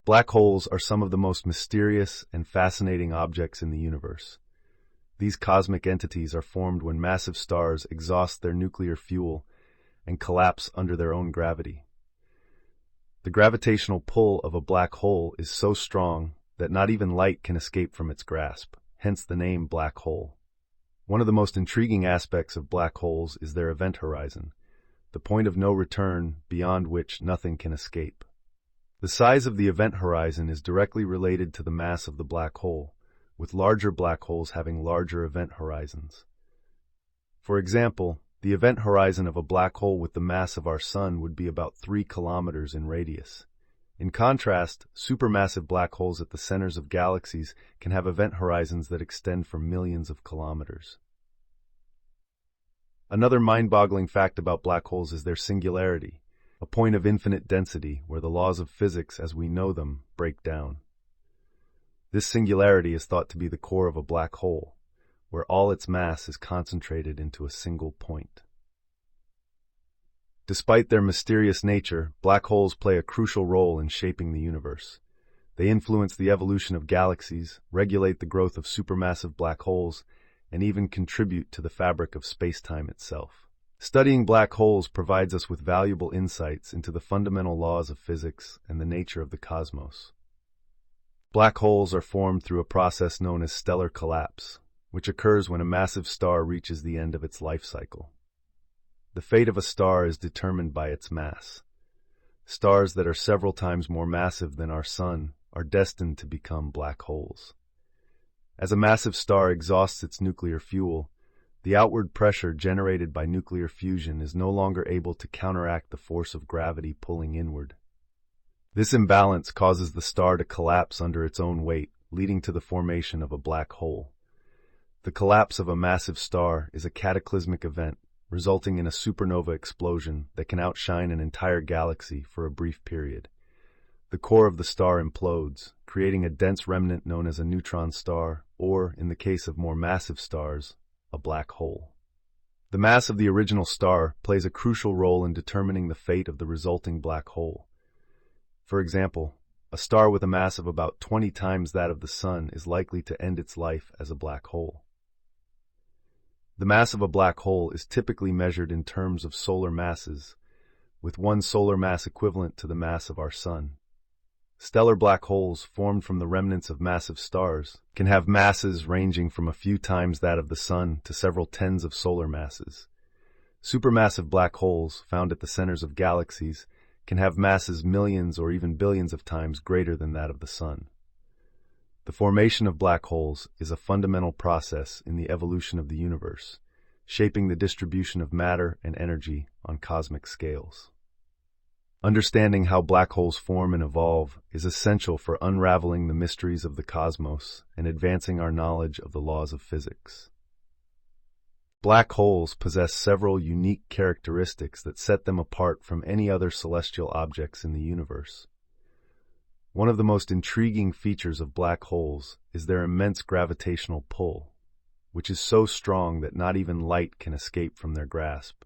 Black holes are some of the most mysterious and fascinating objects in the universe. These cosmic entities are formed when massive stars exhaust their nuclear fuel and collapse under their own gravity. The gravitational pull of a black hole is so strong that not even light can escape from its grasp, hence the name black hole. One of the most intriguing aspects of black holes is their event horizon, the point of no return beyond which nothing can escape. The size of the event horizon is directly related to the mass of the black hole, with larger black holes having larger event horizons. For example, the event horizon of a black hole with the mass of our Sun would be about 3 kilometers in radius. In contrast, supermassive black holes at the centers of galaxies can have event horizons that extend for millions of kilometers. Another mind-boggling fact about black holes is their singularity, a point of infinite density where the laws of physics as we know them break down. This singularity is thought to be the core of a black hole, where all its mass is concentrated into a single point. Despite their mysterious nature, black holes play a crucial role in shaping the universe. They influence the evolution of galaxies, regulate the growth of supermassive black holes, and even contribute to the fabric of space-time itself. Studying black holes provides us with valuable insights into the fundamental laws of physics and the nature of the cosmos. Black holes are formed through a process known as stellar collapse, which occurs when a massive star reaches the end of its life cycle. The fate of a star is determined by its mass. Stars that are several times more massive than our Sun are destined to become black holes. As a massive star exhausts its nuclear fuel, the outward pressure generated by nuclear fusion is no longer able to counteract the force of gravity pulling inward. This imbalance causes the star to collapse under its own weight, leading to the formation of a black hole. The collapse of a massive star is a cataclysmic event, resulting in a supernova explosion that can outshine an entire galaxy for a brief period. The core of the star implodes, creating a dense remnant known as a neutron star, or, in the case of more massive stars, a black hole. The mass of the original star plays a crucial role in determining the fate of the resulting black hole. For example, a star with a mass of about 20 times that of the Sun is likely to end its life as a black hole. The mass of a black hole is typically measured in terms of solar masses, with one solar mass equivalent to the mass of our Sun. Stellar black holes formed from the remnants of massive stars can have masses ranging from a few times that of the Sun to several tens of solar masses. Supermassive black holes, found at the centers of galaxies, can have masses millions or even billions of times greater than that of the Sun. The formation of black holes is a fundamental process in the evolution of the universe, shaping the distribution of matter and energy on cosmic scales. Understanding how black holes form and evolve is essential for unraveling the mysteries of the cosmos and advancing our knowledge of the laws of physics. Black holes possess several unique characteristics that set them apart from any other celestial objects in the universe. One of the most intriguing features of black holes is their immense gravitational pull, which is so strong that not even light can escape from their grasp.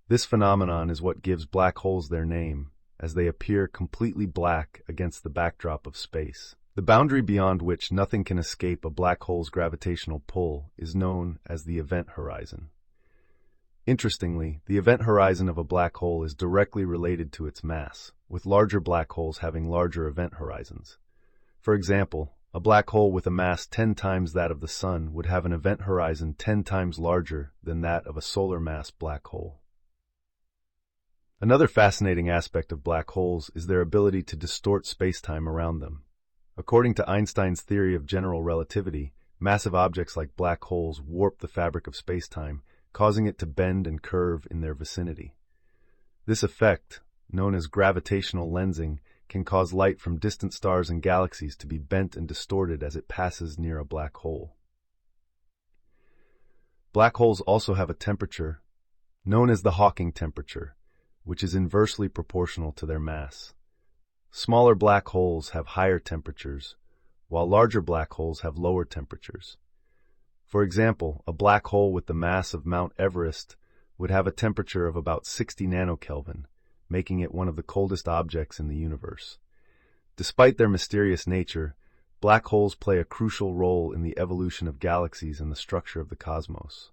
This phenomenon is what gives black holes their name, as they appear completely black against the backdrop of space. The boundary beyond which nothing can escape a black hole's gravitational pull is known as the event horizon. Interestingly, the event horizon of a black hole is directly related to its mass, with larger black holes having larger event horizons. For example, a black hole with a mass 10 times that of the Sun would have an event horizon 10 times larger than that of a solar mass black hole. Another fascinating aspect of black holes is their ability to distort space-time around them. According to Einstein's theory of general relativity, massive objects like black holes warp the fabric of space-time, causing it to bend and curve in their vicinity. This effect, known as gravitational lensing, can cause light from distant stars and galaxies to be bent and distorted as it passes near a black hole. Black holes also have a temperature, known as the Hawking temperature, which is inversely proportional to their mass. Smaller black holes have higher temperatures, while larger black holes have lower temperatures. For example, a black hole with the mass of Mount Everest would have a temperature of about 60 nanokelvin, making it one of the coldest objects in the universe. Despite their mysterious nature, black holes play a crucial role in the evolution of galaxies and the structure of the cosmos.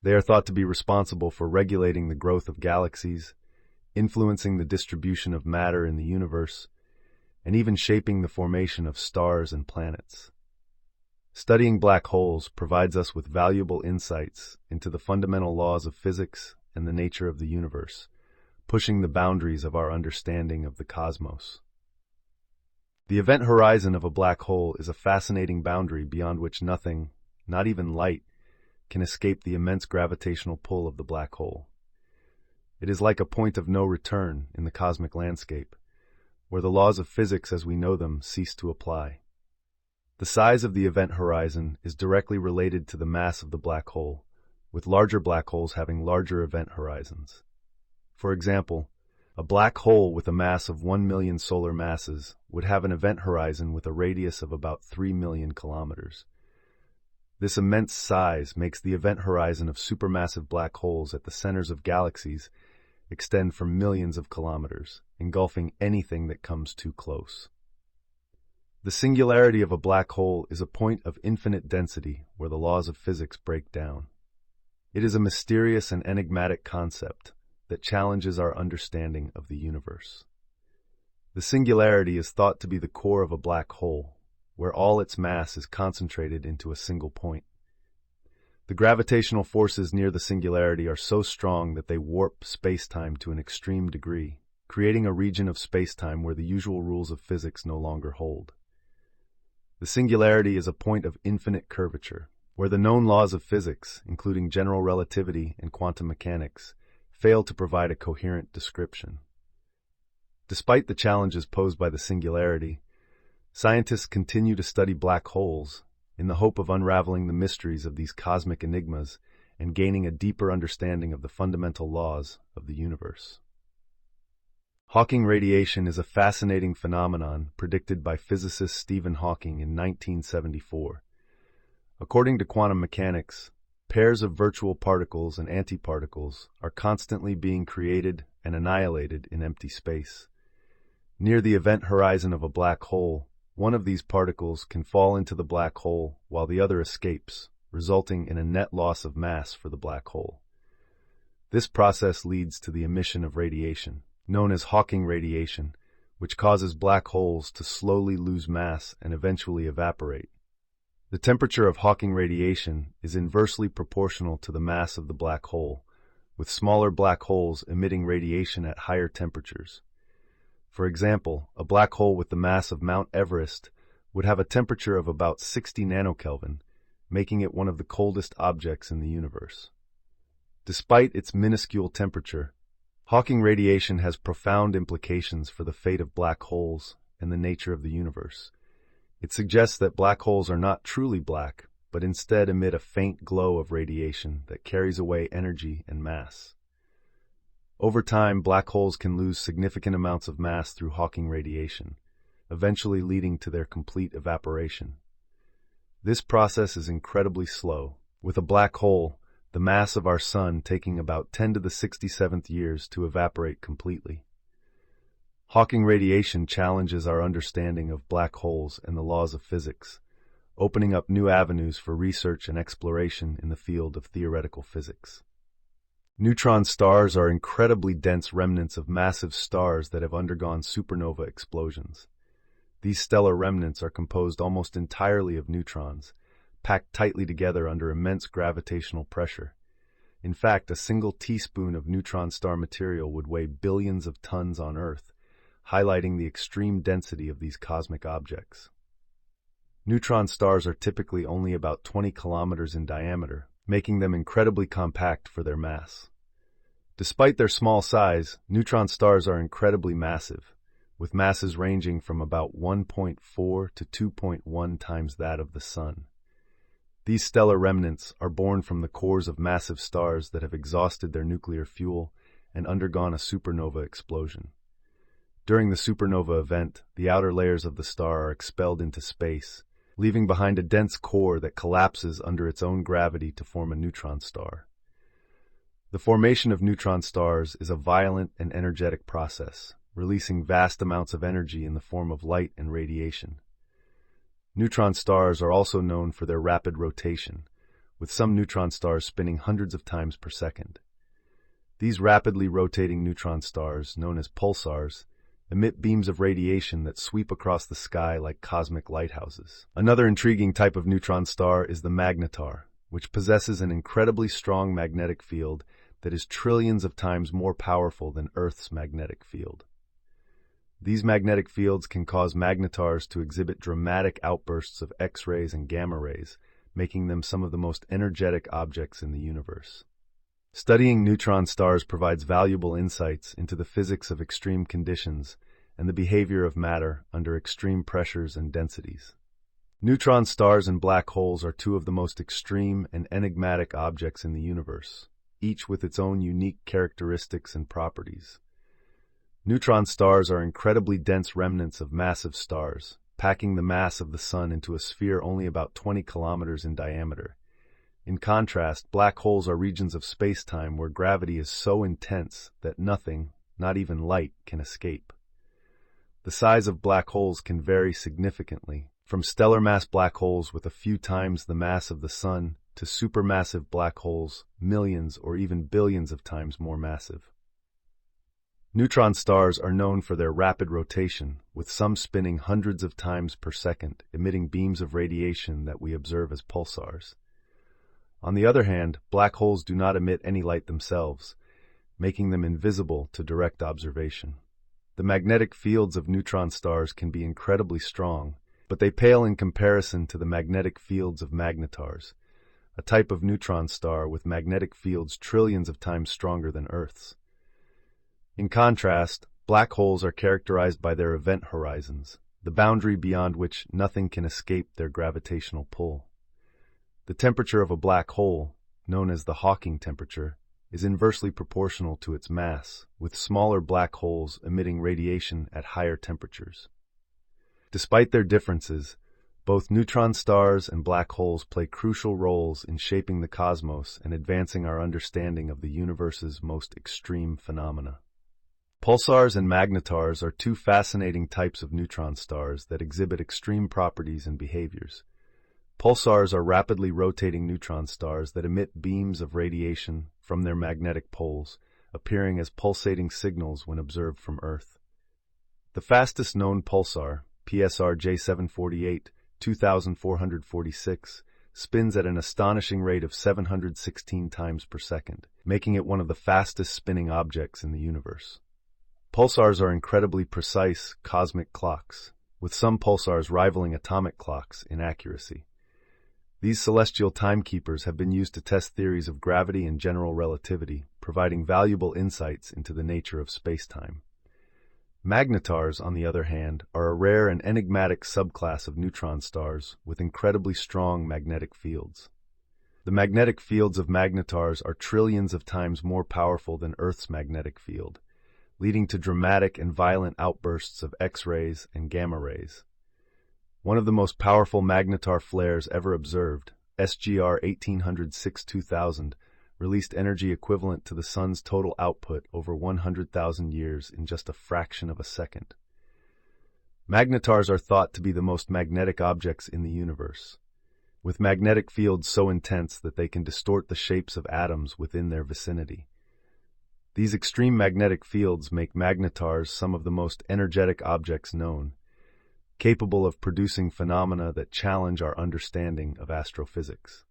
They are thought to be responsible for regulating the growth of galaxies, influencing the distribution of matter in the universe, and even shaping the formation of stars and planets. Studying black holes provides us with valuable insights into the fundamental laws of physics and the nature of the universe, pushing the boundaries of our understanding of the cosmos. The event horizon of a black hole is a fascinating boundary beyond which nothing, not even light, can escape the immense gravitational pull of the black hole. It is like a point of no return in the cosmic landscape, where the laws of physics as we know them cease to apply. The size of the event horizon is directly related to the mass of the black hole, with larger black holes having larger event horizons. For example, a black hole with a mass of 1 million solar masses would have an event horizon with a radius of about 3 million kilometers. This immense size makes the event horizon of supermassive black holes at the centers of galaxies extend for millions of kilometers, engulfing anything that comes too close. The singularity of a black hole is a point of infinite density where the laws of physics break down. It is a mysterious and enigmatic concept that challenges our understanding of the universe. The singularity is thought to be the core of a black hole, where all its mass is concentrated into a single point. The gravitational forces near the singularity are so strong that they warp space-time to an extreme degree, creating a region of space-time where the usual rules of physics no longer hold. The singularity is a point of infinite curvature, where the known laws of physics, including general relativity and quantum mechanics, fail to provide a coherent description. Despite the challenges posed by the singularity, scientists continue to study black holes in the hope of unraveling the mysteries of these cosmic enigmas and gaining a deeper understanding of the fundamental laws of the universe. Hawking radiation is a fascinating phenomenon predicted by physicist Stephen Hawking in 1974. According to quantum mechanics, pairs of virtual particles and antiparticles are constantly being created and annihilated in empty space. Near the event horizon of a black hole, one of these particles can fall into the black hole while the other escapes, resulting in a net loss of mass for the black hole. This process leads to the emission of radiation, known as Hawking radiation, which causes black holes to slowly lose mass and eventually evaporate. The temperature of Hawking radiation is inversely proportional to the mass of the black hole, with smaller black holes emitting radiation at higher temperatures. For example, a black hole with the mass of Mount Everest would have a temperature of about 60 nanokelvin, making it one of the coldest objects in the universe. Despite its minuscule temperature, Hawking radiation has profound implications for the fate of black holes and the nature of the universe. It suggests that black holes are not truly black, but instead emit a faint glow of radiation that carries away energy and mass. Over time, black holes can lose significant amounts of mass through Hawking radiation, eventually leading to their complete evaporation. This process is incredibly slow, with a black hole, the mass of our Sun, taking about 10 to the 67th years to evaporate completely. Hawking radiation challenges our understanding of black holes and the laws of physics, opening up new avenues for research and exploration in the field of theoretical physics. Neutron stars are incredibly dense remnants of massive stars that have undergone supernova explosions. These stellar remnants are composed almost entirely of neutrons, packed tightly together under immense gravitational pressure. In fact, a single teaspoon of neutron star material would weigh billions of tons on Earth, highlighting the extreme density of these cosmic objects. Neutron stars are typically only about 20 kilometers in diameter, making them incredibly compact for their mass. Despite their small size, neutron stars are incredibly massive, with masses ranging from about 1.4 to 2.1 times that of the Sun. These stellar remnants are born from the cores of massive stars that have exhausted their nuclear fuel and undergone a supernova explosion. During the supernova event, the outer layers of the star are expelled into space, leaving behind a dense core that collapses under its own gravity to form a neutron star. The formation of neutron stars is a violent and energetic process, releasing vast amounts of energy in the form of light and radiation. Neutron stars are also known for their rapid rotation, with some neutron stars spinning hundreds of times per second. These rapidly rotating neutron stars, known as pulsars, emit beams of radiation that sweep across the sky like cosmic lighthouses. Another intriguing type of neutron star is the magnetar, which possesses an incredibly strong magnetic field that is trillions of times more powerful than Earth's magnetic field. These magnetic fields can cause magnetars to exhibit dramatic outbursts of X-rays and gamma rays, making them some of the most energetic objects in the universe. Studying neutron stars provides valuable insights into the physics of extreme conditions and the behavior of matter under extreme pressures and densities. Neutron stars and black holes are two of the most extreme and enigmatic objects in the universe, each with its own unique characteristics and properties. Neutron stars are incredibly dense remnants of massive stars, packing the mass of the Sun into a sphere only about 20 kilometers in diameter. In contrast, black holes are regions of space-time where gravity is so intense that nothing, not even light, can escape. The size of black holes can vary significantly, from stellar mass black holes with a few times the mass of the Sun to supermassive black holes, millions or even billions of times more massive. Neutron stars are known for their rapid rotation, with some spinning hundreds of times per second, emitting beams of radiation that we observe as pulsars. On the other hand, black holes do not emit any light themselves, making them invisible to direct observation. The magnetic fields of neutron stars can be incredibly strong, but they pale in comparison to the magnetic fields of magnetars, a type of neutron star with magnetic fields trillions of times stronger than Earth's. In contrast, black holes are characterized by their event horizons, the boundary beyond which nothing can escape their gravitational pull. The temperature of a black hole, known as the Hawking temperature, is inversely proportional to its mass, with smaller black holes emitting radiation at higher temperatures. Despite their differences, both neutron stars and black holes play crucial roles in shaping the cosmos and advancing our understanding of the universe's most extreme phenomena. Pulsars and magnetars are two fascinating types of neutron stars that exhibit extreme properties and behaviors. Pulsars are rapidly rotating neutron stars that emit beams of radiation from their magnetic poles, appearing as pulsating signals when observed from Earth. The fastest known pulsar, PSR J748, 2446, spins at an astonishing rate of 716 times per second, making it one of the fastest spinning objects in the universe. Pulsars are incredibly precise cosmic clocks, with some pulsars rivaling atomic clocks in accuracy. These celestial timekeepers have been used to test theories of gravity and general relativity, providing valuable insights into the nature of spacetime. Magnetars, on the other hand, are a rare and enigmatic subclass of neutron stars with incredibly strong magnetic fields. The magnetic fields of magnetars are trillions of times more powerful than Earth's magnetic field, leading to dramatic and violent outbursts of X-rays and gamma rays. One of the most powerful magnetar flares ever observed, SGR 1806-2000, released energy equivalent to the Sun's total output over 100,000 years in just a fraction of a second. Magnetars are thought to be the most magnetic objects in the universe, with magnetic fields so intense that they can distort the shapes of atoms within their vicinity. These extreme magnetic fields make magnetars some of the most energetic objects known, capable of producing phenomena that challenge our understanding of astrophysics.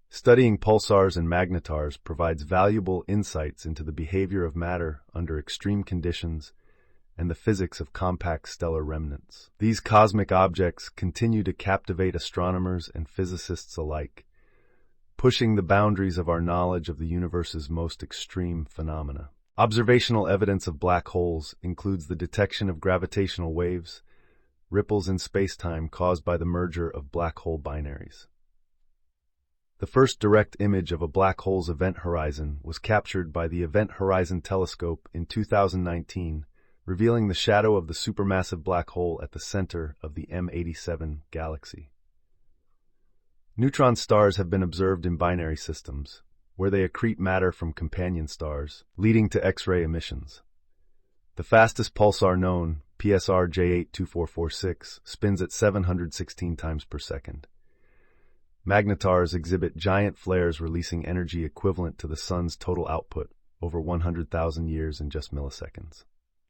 Studying pulsars and magnetars provides valuable insights into the behavior of matter under extreme conditions and the physics of compact stellar remnants. These cosmic objects continue to captivate astronomers and physicists alike, pushing the boundaries of our knowledge of the universe's most extreme phenomena. Observational evidence of black holes includes the detection of gravitational waves, ripples in spacetime caused by the merger of black hole binaries. The first direct image of a black hole's event horizon was captured by the Event Horizon Telescope in 2019, revealing the shadow of the supermassive black hole at the center of the M87 galaxy. Neutron stars have been observed in binary systems, where they accrete matter from companion stars, leading to X-ray emissions. The fastest pulsar known, PSR J82446, spins at 716 times per second. Magnetars exhibit giant flares releasing energy equivalent to the sun's total output over 100,000 years in just milliseconds.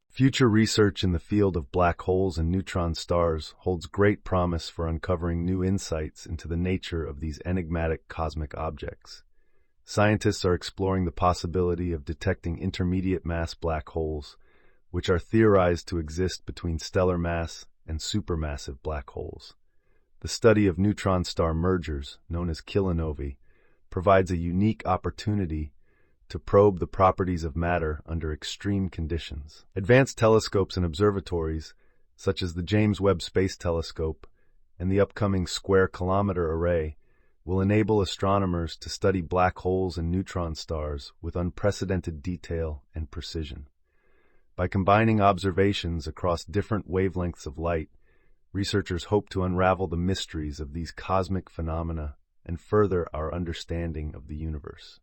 Future research in the field of black holes and neutron stars holds great promise for uncovering new insights into the nature of these enigmatic cosmic objects. Scientists are exploring the possibility of detecting intermediate mass black holes, which are theorized to exist between stellar mass and supermassive black holes. The study of neutron star mergers, known as kilonovae, provides a unique opportunity to probe the properties of matter under extreme conditions. Advanced telescopes and observatories, such as the James Webb Space Telescope and the upcoming Square Kilometre Array, will enable astronomers to study black holes and neutron stars with unprecedented detail and precision. By combining observations across different wavelengths of light, researchers hope to unravel the mysteries of these cosmic phenomena and further our understanding of the universe.